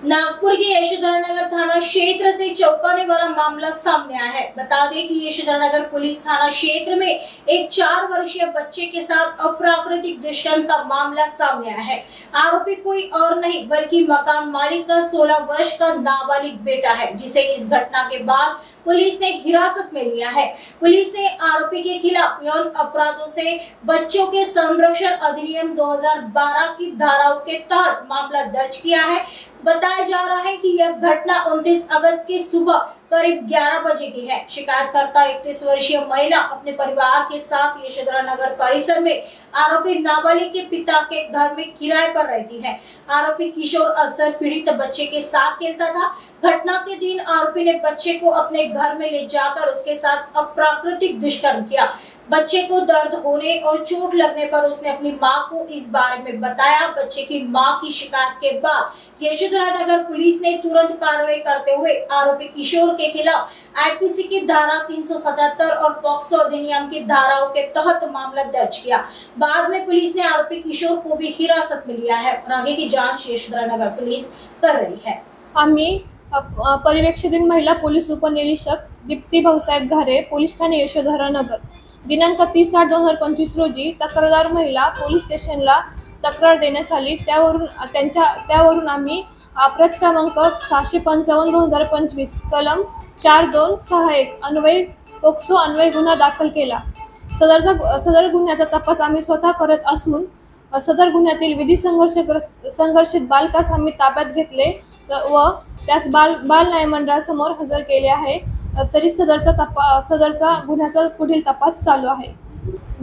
नागपुर के यशोधरनगर थाना क्षेत्र से चौंकाने वाला मामला सामने आया है। बता दें कि यशोधरनगर पुलिस थाना क्षेत्र में एक 4 वर्षीय बच्चे के साथ अप्राकृतिक दुष्कर्म का मामला सामने आया है। आरोपी कोई और नहीं बल्कि मकान मालिक का 16 वर्ष का नाबालिग बेटा है, जिसे इस घटना के बाद पुलिस ने हिरासत में लिया है। पुलिस ने आरोपी के खिलाफ यौन अपराधों से बच्चों के संरक्षण अधिनियम 2012 की धाराओं के तहत मामला दर्ज किया है। बताया जा रहा है कि यह घटना 29 अगस्त की सुबह करीब 11 बजे की है। शिकायतकर्ता 31 वर्षीय महिला अपने परिवार के साथ यशोधरनगर परिसर में आरोपी नाबालिग के पिता के घर में किराए पर रहती है। आरोपी किशोर अक्सर पीड़ित बच्चे के साथ खेलता था। घटना के दिन आरोपी ने बच्चे को अपने घर में ले जाकर उसके साथ अप्राकृतिक दुष्कर्म किया। बच्चे को दर्द होने और चोट लगने पर उसने अपनी मां को इस बारे में बताया। बच्चे की मां की शिकायत के बाद यशोधरनगर पुलिस ने तुरंत कार्रवाई करते हुए आरोपी किशोर के खिलाफ आईपीसी की धारा 377 और पॉक्सो अधिनियम की धाराओं के तहत मामला दर्ज किया। बाद में पुलिस ने आरोपी किशोर को भी हिरासत में लिया है और आगे की जांच यशोधरनगर पुलिस कर रही है। आम्ही पर्यवेक्षक महिला पोलीस उपनिरीक्षक दीप्ती भाऊसाहेब घारे, पोलीस ठाणे यशोधरनगर, दिनांक 30/8/2025 रोजी तक्रारदार महिला पोलीस स्टेशनला तक्रार देण्यात आली। त्यावरून आम्ही अपराध क्रमांक 655/2025 कलम 4261 अन्वय पॉक्सो अन्वय गुन्हा दाखल केला। सदर गुन्ह्याचा तपास आम्ही स्वतः करत असून सदर गुन्ह्यातील विधी संघर्षित बालकास आम्ही ताब्यात घेतले व त्यास बाल न्यायमंडळासमोर हजर केले आहे। तरी सदरचा गुन्ह्याचा पुढील तपास चालू आहे।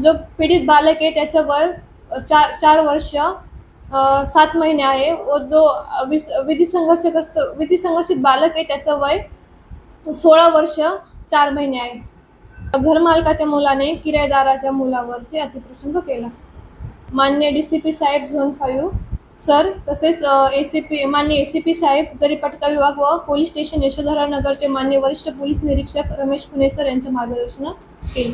जो पीडित बालक आहे त्याचे वय 4 वर्ष 7 महिने आहे व जो विधी संघर्षित बालक आहे त्याचे वय 16 वर्ष 4 महिने आहे। घरमालकाच्या मुलाने किरायदाराच्या मुलावरती अतिप्रसंग केला। माननीय डीसीपी साहेब झोन 5 सर, तसेच माननीय एसीपी साहेब जरीपटका विभाग व पोलीस स्टेशन यशोधरनगरचे माननीय वरिष्ठ पोलीस निरीक्षक रमेश पुणे सर यांच्या मार्गदर्शनात केले।